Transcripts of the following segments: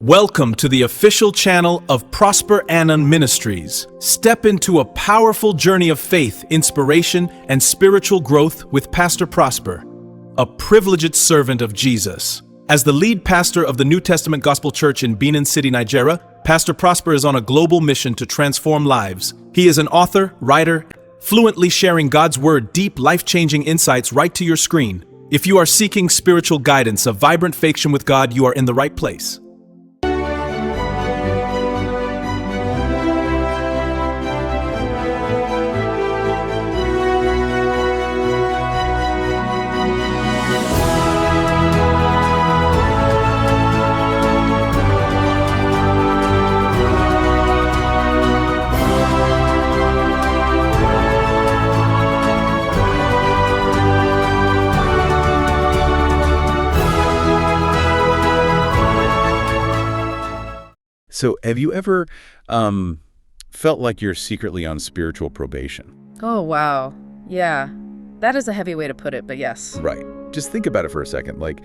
Welcome to the official channel of Prosper Anang Ministries. Step into a powerful journey of faith, inspiration, and spiritual growth with Pastor Prosper, a privileged servant of Jesus. As the lead pastor of the New Testament Gospel Church in Benin City, Nigeria, Pastor Prosper is on a global mission to transform lives. He is an author, writer, fluently sharing God's Word, deep, life-changing insights right to your screen. If you are seeking spiritual guidance, a vibrant faith with God, you are in the right place. So have you ever felt like you're secretly on spiritual probation? Oh, wow. Yeah. That is a heavy way to put it, but yes. Right. Just think about it for a second. Like,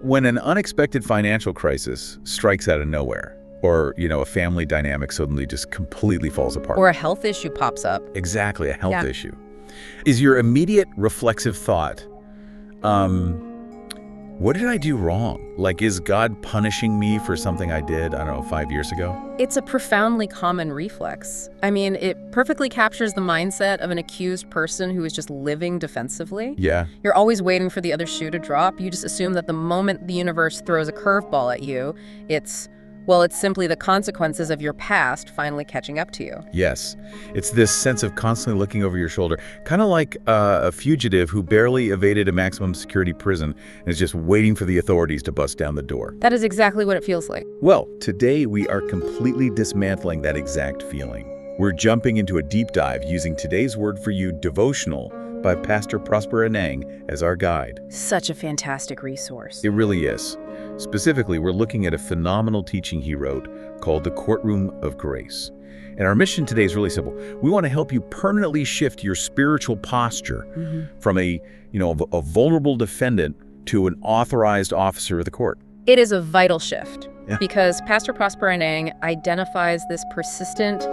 when an unexpected financial crisis strikes out of nowhere, or, a family dynamic suddenly just completely falls apart. Or a health issue pops up. Exactly, a health issue. Is your immediate reflexive thought, what did I do wrong? Like, is God punishing me for something I did, 5 years ago? It's a profoundly common reflex. I mean, it perfectly captures the mindset of an accused person who is just living defensively. Yeah. You're always waiting for the other shoe to drop. You just assume that the moment the universe throws a curveball at you, it's simply the consequences of your past finally catching up to you. Yes. It's this sense of constantly looking over your shoulder, kind of like a fugitive who barely evaded a maximum security prison and is just waiting for the authorities to bust down the door. That is exactly what it feels like. Well, today we are completely dismantling that exact feeling. We're jumping into a deep dive using today's word for you, devotional, by Pastor Prosper Anang as our guide. Such a fantastic resource. It really is. Specifically, we're looking at a phenomenal teaching he wrote called The Courtroom of Grace. And our mission today is really simple. We want to help you permanently shift your spiritual posture from a vulnerable defendant to an authorized officer of the court. It is a vital shift because Pastor Prosper Anang identifies this persistent,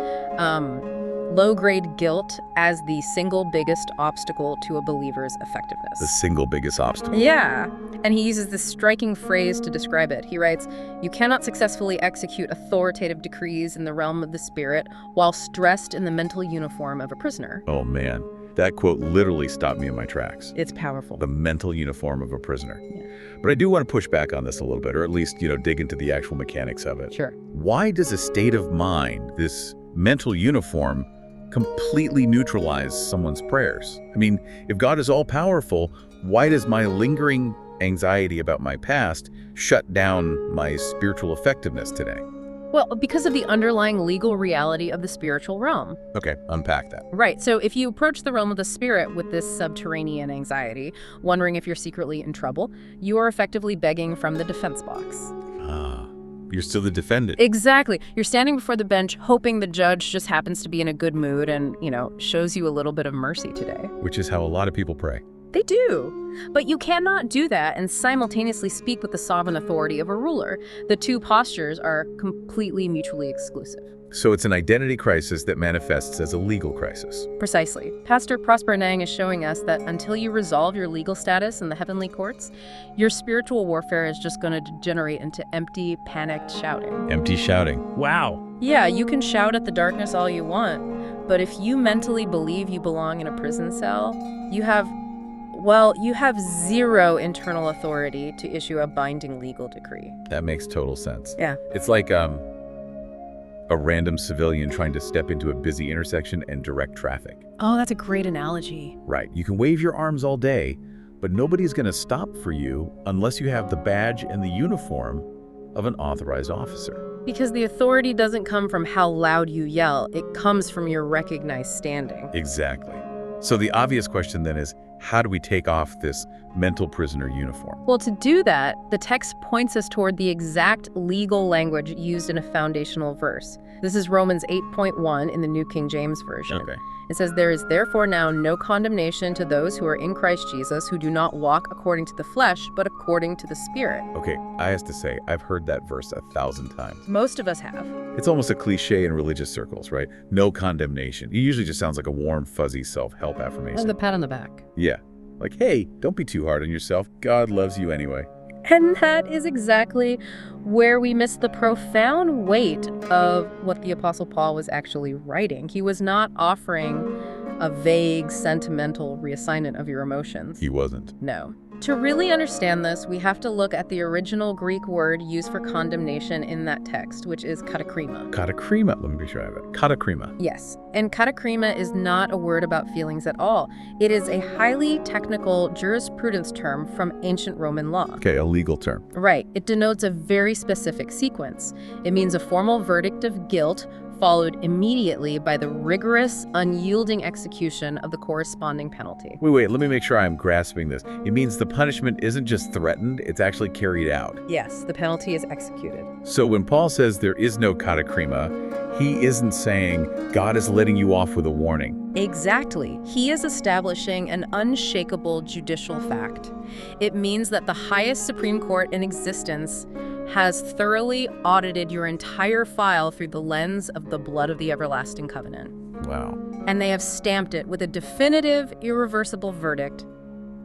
low-grade guilt as the single biggest obstacle to a believer's effectiveness. The single biggest obstacle. Yeah. And he uses this striking phrase to describe it. He writes, "You cannot successfully execute authoritative decrees in the realm of the spirit while stressed in the mental uniform of a prisoner." Oh, man. That quote literally stopped me in my tracks. It's powerful. The mental uniform of a prisoner. Yeah. But I do want to push back on this a little bit, or at least, dig into the actual mechanics of it. Sure. Why does a state of mind, this mental uniform, completely neutralize someone's prayers? I mean, if God is all-powerful, why does my lingering anxiety about my past shut down my spiritual effectiveness today? Well, because of the underlying legal reality of the spiritual realm. Okay, unpack that. Right. So if you approach the realm of the spirit with this subterranean anxiety, wondering if you're secretly in trouble, you are effectively begging from the defense box. You're still the defendant. Exactly. You're standing before the bench hoping the judge just happens to be in a good mood and, shows you a little bit of mercy today. Which is how a lot of people pray. They do. But you cannot do that and simultaneously speak with the sovereign authority of a ruler. The two postures are completely mutually exclusive. So it's an identity crisis that manifests as a legal crisis. Precisely. Pastor Prosper Anang is showing us that until you resolve your legal status in the heavenly courts, your spiritual warfare is just going to degenerate into empty, panicked shouting. Empty shouting. Wow. Yeah, you can shout at the darkness all you want, but if you mentally believe you belong in a prison cell, you have zero internal authority to issue a binding legal decree. That makes total sense. Yeah. It's like a random civilian trying to step into a busy intersection and direct traffic. Oh, that's a great analogy. Right. You can wave your arms all day, but nobody's going to stop for you unless you have the badge and the uniform of an authorized officer. Because the authority doesn't come from how loud you yell, it comes from your recognized standing. Exactly. So the obvious question then is, how do we take off this mental prisoner uniform. Well, to do that, the text points us toward the exact legal language used in a foundational verse. This is Romans 8.1 in the New King James Version. Okay. It says, "There is therefore now no condemnation to those who are in Christ Jesus, who do not walk according to the flesh, but according to the Spirit." Okay, I have to say, I've heard that verse 1,000 times. Most of us have. It's almost a cliche in religious circles, right? No condemnation. It usually just sounds like a warm, fuzzy self-help affirmation. The pat on the back. Yeah. Like, hey, don't be too hard on yourself. God loves you anyway. And that is exactly where we miss the profound weight of what the Apostle Paul was actually writing. He was not offering a vague, sentimental reassignment of your emotions. He wasn't. No. To really understand this, we have to look at the original Greek word used for condemnation in that text, which is katakrima. Katakrima. Let me be sure I have it. Katakrima. Yes, and katakrima is not a word about feelings at all. It is a highly technical jurisprudence term from ancient Roman law. Okay, a legal term. Right. It denotes a very specific sequence. It means a formal verdict of guilt followed immediately by the rigorous, unyielding execution of the corresponding penalty. Wait, let me make sure I'm grasping this. It means the punishment isn't just threatened, it's actually carried out. Yes, the penalty is executed. So when Paul says there is no katakrima, he isn't saying God is letting you off with a warning. Exactly. He is establishing an unshakable judicial fact. It means that the highest Supreme Court in existence has thoroughly audited your entire file through the lens of the blood of the everlasting covenant. Wow. And they have stamped it with a definitive, irreversible verdict.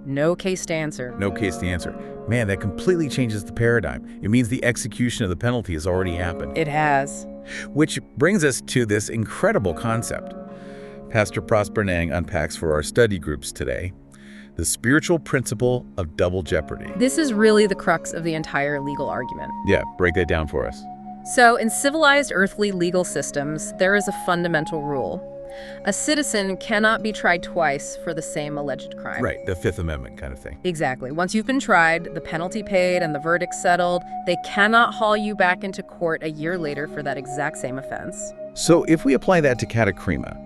No case to answer. No case to answer. Man, that completely changes the paradigm. It means the execution of the penalty has already happened. It has. Which brings us to this incredible concept Pastor Prosper Anang unpacks for our study groups today. The spiritual principle of double jeopardy. This is really the crux of the entire legal argument. Yeah, break that down for us. So, in civilized earthly legal systems, there is a fundamental rule. A citizen cannot be tried twice for the same alleged crime. Right, the Fifth Amendment kind of thing. Exactly. Once you've been tried, the penalty paid, and the verdict settled, they cannot haul you back into court a year later for that exact same offense. So if we apply that to katakrima,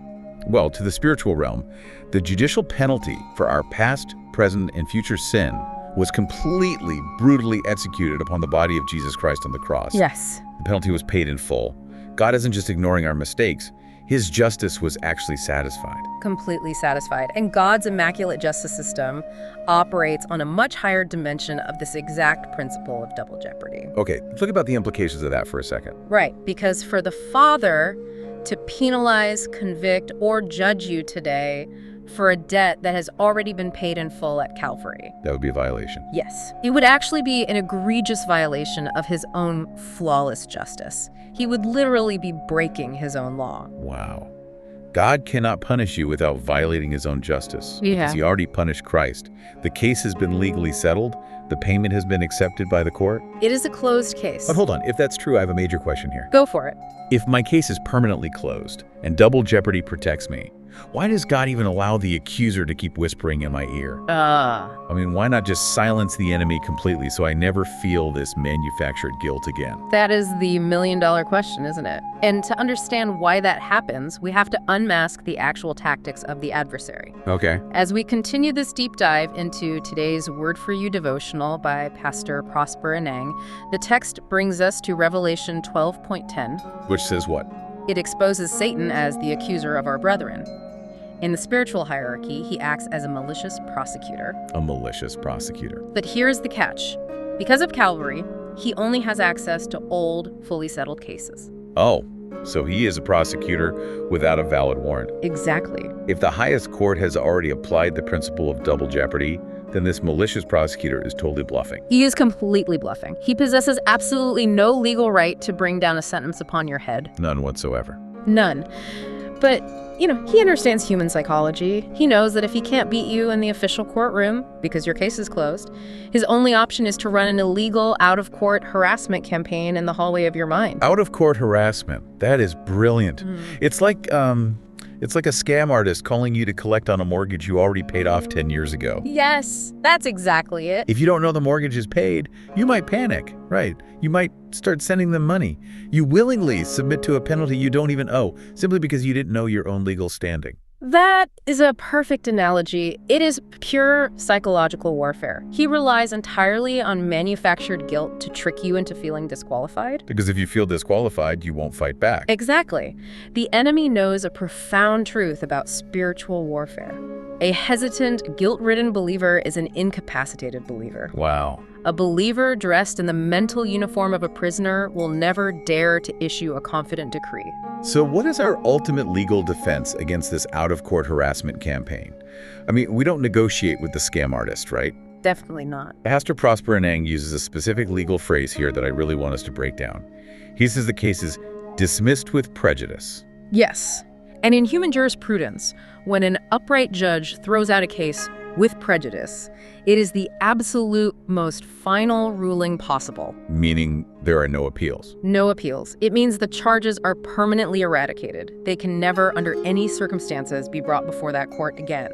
well, to the spiritual realm, the judicial penalty for our past, present, and future sin was completely, brutally executed upon the body of Jesus Christ on the cross. Yes. The penalty was paid in full. God isn't just ignoring our mistakes. His justice was actually satisfied. Completely satisfied. And God's immaculate justice system operates on a much higher dimension of this exact principle of double jeopardy. Okay, let's look about the implications of that for a second. Right, because for the Father to penalize, convict, or judge you today for a debt that has already been paid in full at Calvary. That would be a violation. Yes. It would actually be an egregious violation of his own flawless justice. He would literally be breaking his own law. Wow. God cannot punish you without violating his own justice. Yeah. Because he already punished Christ. The case has been legally settled. The payment has been accepted by the court. It is a closed case. But hold on, if that's true, I have a major question here. Go for it. If my case is permanently closed and double jeopardy protects me, why does God even allow the accuser to keep whispering in my ear? I mean, why not just silence the enemy completely so I never feel this manufactured guilt again? That is the million-dollar question, isn't it? And to understand why that happens, we have to unmask the actual tactics of the adversary. Okay. As we continue this deep dive into today's Word for You devotional by Pastor Prosper Anang, the text brings us to Revelation 12.10. Which says what? It exposes Satan as the accuser of our brethren. In the spiritual hierarchy, he acts as a malicious prosecutor. A malicious prosecutor. But here's the catch. Because of Calvary, he only has access to old, fully settled cases. Oh, so he is a prosecutor without a valid warrant. Exactly. If the highest court has already applied the principle of double jeopardy, then this malicious prosecutor is totally bluffing. He is completely bluffing. He possesses absolutely no legal right to bring down a sentence upon your head. None whatsoever. None. But, he understands human psychology. He knows that if he can't beat you in the official courtroom, because your case is closed, his only option is to run an illegal, out-of-court harassment campaign in the hallway of your mind. Out-of-court harassment. That is brilliant. It's like a scam artist calling you to collect on a mortgage you already paid off 10 years ago. Yes, that's exactly it. If you don't know the mortgage is paid, you might panic, right? You might start sending them money. You willingly submit to a penalty you don't even owe, simply because you didn't know your own legal standing. That is a perfect analogy. It is pure psychological warfare. He relies entirely on manufactured guilt to trick you into feeling disqualified. Because if you feel disqualified, you won't fight back. Exactly. The enemy knows a profound truth about spiritual warfare. A hesitant, guilt-ridden believer is an incapacitated believer. Wow. A believer dressed in the mental uniform of a prisoner will never dare to issue a confident decree. So what is our ultimate legal defense against this out-of-court harassment campaign? I mean, we don't negotiate with the scam artist, right? Definitely not. Pastor Prosper Anang uses a specific legal phrase here that I really want us to break down. He says the case is dismissed with prejudice. Yes. And in human jurisprudence, when an upright judge throws out a case with prejudice, it is the absolute most final ruling possible. Meaning there are no appeals. No appeals. It means the charges are permanently eradicated. They can never, under any circumstances, be brought before that court again.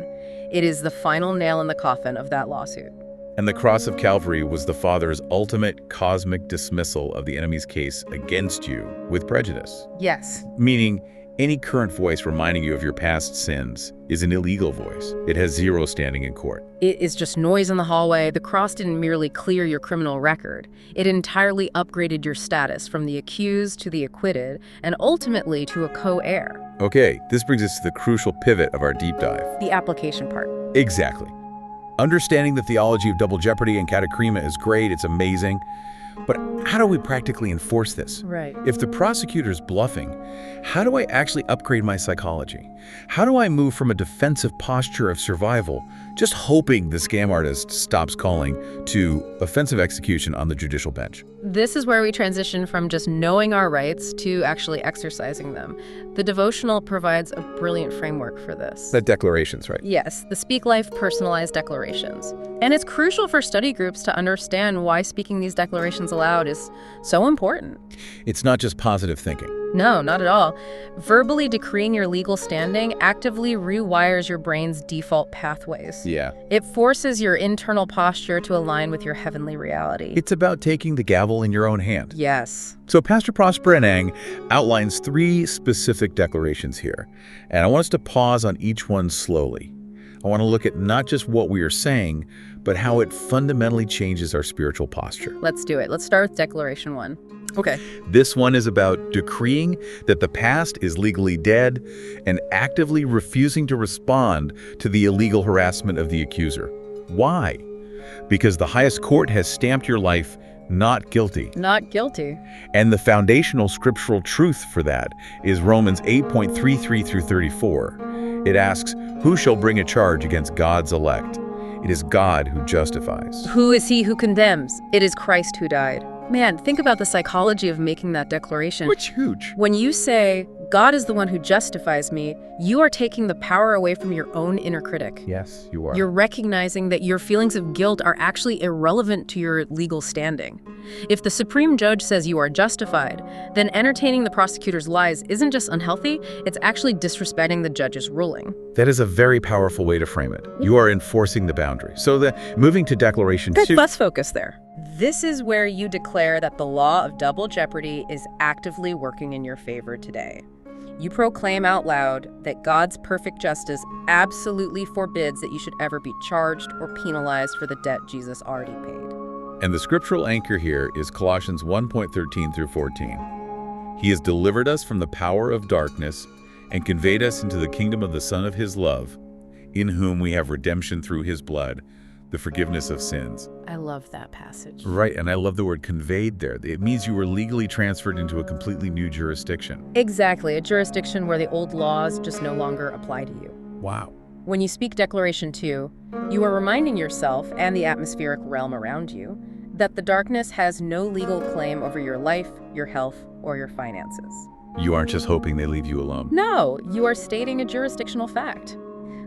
It is the final nail in the coffin of that lawsuit. And the cross of Calvary was the Father's ultimate cosmic dismissal of the enemy's case against you with prejudice. Yes. Meaning any current voice reminding you of your past sins is an illegal voice. It has zero standing in court. It is just noise in the hallway. The cross didn't merely clear your criminal record. It entirely upgraded your status from the accused to the acquitted, and ultimately to a co-heir. Okay, this brings us to the crucial pivot of our deep dive. The application part. Exactly. Understanding the theology of double jeopardy and katakrima is great, it's amazing. But how do we practically enforce this? Right. If the prosecutor's bluffing, how do I actually upgrade my psychology? How do I move from a defensive posture of survival, just hoping the scam artist stops calling, to offensive execution on the judicial bench? This is where we transition from just knowing our rights to actually exercising them. The devotional provides a brilliant framework for this. The declarations, right? Yes, the Speak Life personalized declarations. And it's crucial for study groups to understand why speaking these declarations aloud is so important. It's not just positive thinking. No, not at all. Verbally decreeing your legal standing actively rewires your brain's default pathways. Yeah. It forces your internal posture to align with your heavenly reality. It's about taking the gavel in your own hand. Yes. So Pastor Prosper Anang outlines 3 specific declarations here, and I want us to pause on each one slowly. I want to look at not just what we are saying, but how it fundamentally changes our spiritual posture. Let's do it. Let's start with Declaration 1. Okay. This one is about decreeing that the past is legally dead and actively refusing to respond to the illegal harassment of the accuser. Why? Because the highest court has stamped your life not guilty. Not guilty. And the foundational scriptural truth for that is Romans 8:33 through 34. It asks, who shall bring a charge against God's elect? It is God who justifies. Who is he who condemns? It is Christ who died. Man, think about the psychology of making that declaration. Which huge. When you say, God is the one who justifies me, you are taking the power away from your own inner critic. Yes, you are. You're recognizing that your feelings of guilt are actually irrelevant to your legal standing. If the Supreme Judge says you are justified, then entertaining the prosecutor's lies isn't just unhealthy, it's actually disrespecting the judge's ruling. That is a very powerful way to frame it. You are enforcing the boundary. So moving to Declaration 2. Let's focus there. This is where you declare that the law of double jeopardy is actively working in your favor today. You proclaim out loud that God's perfect justice absolutely forbids that you should ever be charged or penalized for the debt Jesus already paid. And the scriptural anchor here is Colossians 1:13 through 14. He has delivered us from the power of darkness and conveyed us into the kingdom of the Son of his love, in whom we have redemption through his blood, the forgiveness of sins. I love that passage. Right, and I love the word conveyed there. It means you were legally transferred into a completely new jurisdiction. Exactly, a jurisdiction where the old laws just no longer apply to you. Wow. When you speak Declaration 2, you are reminding yourself and the atmospheric realm around you that the darkness has no legal claim over your life, your health, or your finances. You aren't just hoping they leave you alone. No, you are stating a jurisdictional fact.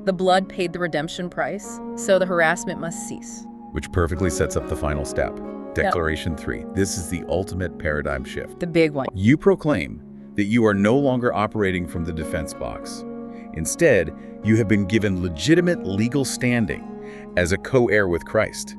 The blood paid the redemption price, so the harassment must cease. Which perfectly sets up the final step. Declaration 3. This is the ultimate paradigm shift. The big one. You proclaim that you are no longer operating from the defense box. Instead, you have been given legitimate legal standing as a co-heir with Christ.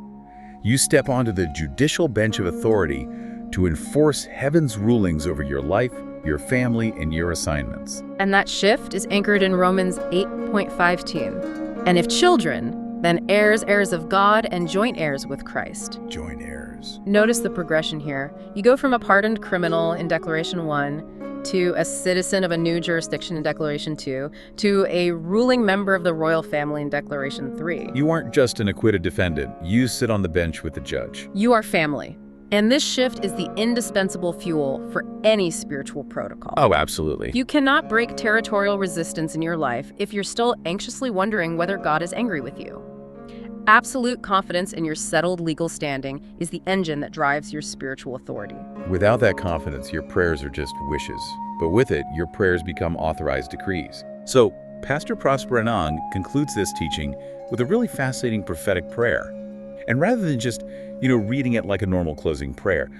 You step onto the judicial bench of authority to enforce heaven's rulings over your life, your family, and your assignments. And that shift is anchored in Romans 8:15. And if children, then heirs, heirs of God, and joint heirs with Christ. Joint heirs. Notice the progression here. You go from a pardoned criminal in Declaration 1 to a citizen of a new jurisdiction in Declaration 2 to a ruling member of the royal family in Declaration 3. You aren't just an acquitted defendant. You sit on the bench with the judge. You are family. And this shift is the indispensable fuel for any spiritual protocol. Oh, absolutely. You cannot break territorial resistance in your life if you're still anxiously wondering whether God is angry with you. Absolute confidence in your settled legal standing is the engine that drives your spiritual authority. Without that confidence, your prayers are just wishes. But with it, your prayers become authorized decrees. So, Pastor Prosper Anang concludes this teaching with a really fascinating prophetic prayer. And rather than just, reading it like a normal closing prayer,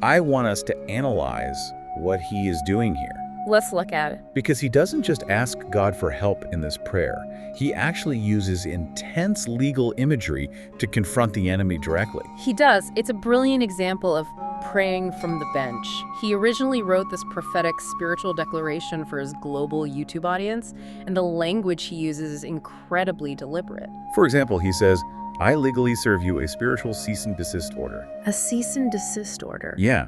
I want us to analyze what he is doing here. Let's look at it. Because he doesn't just ask God for help in this prayer. He actually uses intense legal imagery to confront the enemy directly. He does. It's a brilliant example of praying from the bench. He originally wrote this prophetic spiritual declaration for his global YouTube audience, and the language he uses is incredibly deliberate. For example, he says, I legally serve you a spiritual cease and desist order. A cease and desist order? Yeah.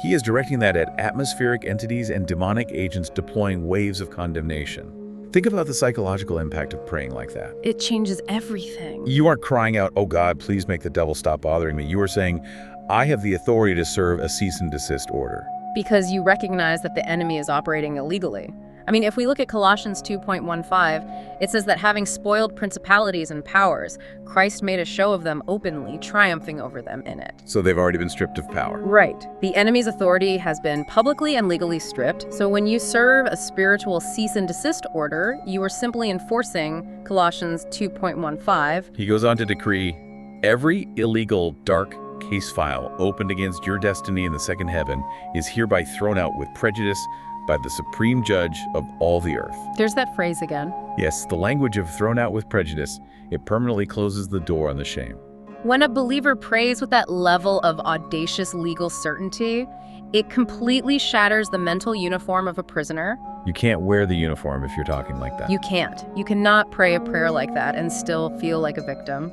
He is directing that at atmospheric entities and demonic agents deploying waves of condemnation. Think about the psychological impact of praying like that. It changes everything. You aren't crying out, oh God, please make the devil stop bothering me. You are saying, I have the authority to serve a cease and desist order. Because you recognize that the enemy is operating illegally. I mean, if we look at Colossians 2:15, it says that having spoiled principalities and powers, Christ made a show of them openly, triumphing over them in it. So they've already been stripped of power. Right. The enemy's authority has been publicly and legally stripped. So when you serve a spiritual cease and desist order, you are simply enforcing Colossians 2:15. He goes on to decree, every illegal, dark case file opened against your destiny in the second heaven is hereby thrown out with prejudice by the supreme judge of all the earth. There's that phrase again. Yes, the language of thrown out with prejudice, it permanently closes the door on the shame. When a believer prays with that level of audacious legal certainty, it completely shatters the mental uniform of a prisoner. You can't wear the uniform if you're talking like that. You can't. You cannot pray a prayer like that and still feel like a victim.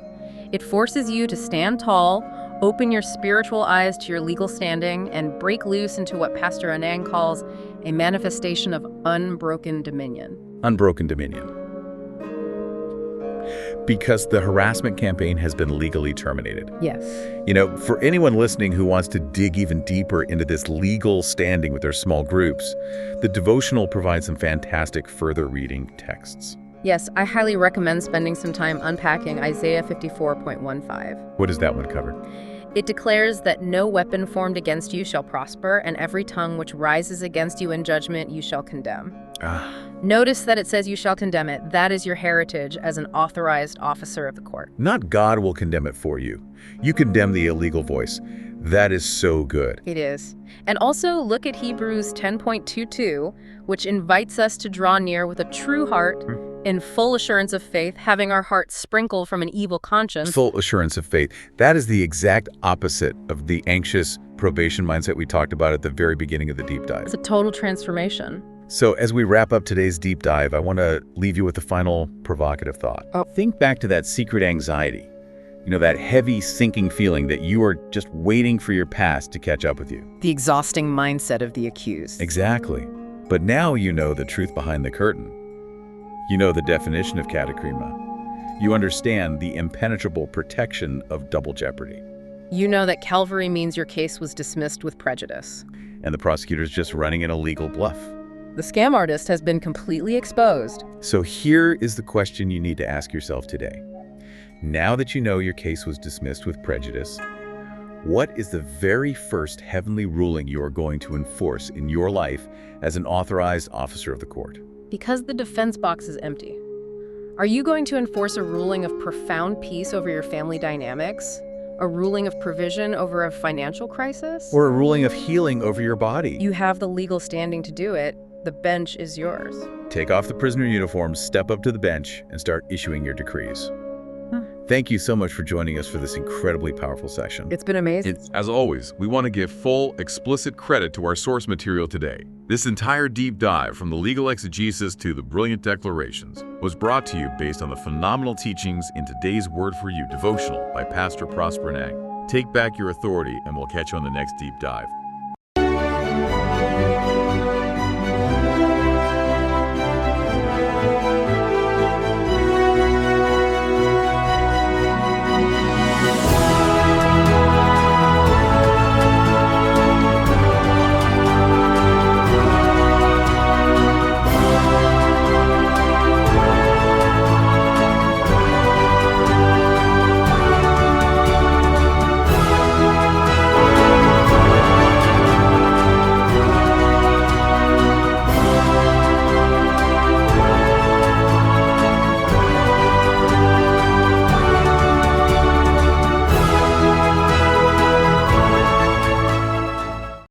It forces you to stand tall, open your spiritual eyes to your legal standing, and break loose into what Pastor Anang calls a manifestation of unbroken dominion. Unbroken dominion. Because the harassment campaign has been legally terminated. Yes. For anyone listening who wants to dig even deeper into this legal standing with their small groups, the devotional provides some fantastic further reading texts. Yes, I highly recommend spending some time unpacking Isaiah 54.15. What does that one cover? It declares that no weapon formed against you shall prosper, and every tongue which rises against you in judgment you shall condemn. Notice that it says you shall condemn it. That is your heritage as an authorized officer of the court. Not God will condemn it for you. You condemn the illegal voice. That is so good. It is. And also look at Hebrews 10.22, which invites us to draw near with a true heart, in full assurance of faith, having our hearts sprinkled from an evil conscience. Full assurance of faith. That is the exact opposite of the anxious probation mindset we talked about at the very beginning of the deep dive. It's a total transformation. So as we wrap up today's deep dive, I want to leave you with a final provocative thought. Think back to that secret anxiety. That heavy sinking feeling that you are just waiting for your past to catch up with you. The exhausting mindset of the accused. Exactly. But now you know the truth behind the curtain. You know the definition of katakrima. You understand the impenetrable protection of double jeopardy. You know that Calvary means your case was dismissed with prejudice. And the prosecutor's just running an illegal bluff. The scam artist has been completely exposed. So here is the question you need to ask yourself today. Now that you know your case was dismissed with prejudice, what is the very first heavenly ruling you are going to enforce in your life as an authorized officer of the court? Because the defense box is empty, are you going to enforce a ruling of profound peace over your family dynamics? A ruling of provision over a financial crisis? Or a ruling of healing over your body? You have the legal standing to do it. The bench is yours. Take off the prisoner uniform, step up to the bench, and start issuing your decrees. Thank you so much for joining us for this incredibly powerful session. It's been amazing. As always, we want to give full, explicit credit to our source material today. This entire deep dive, from the legal exegesis to the brilliant declarations, was brought to you based on the phenomenal teachings in today's Word for You devotional by Pastor Prosper Anang. Take back your authority, and we'll catch you on the next deep dive.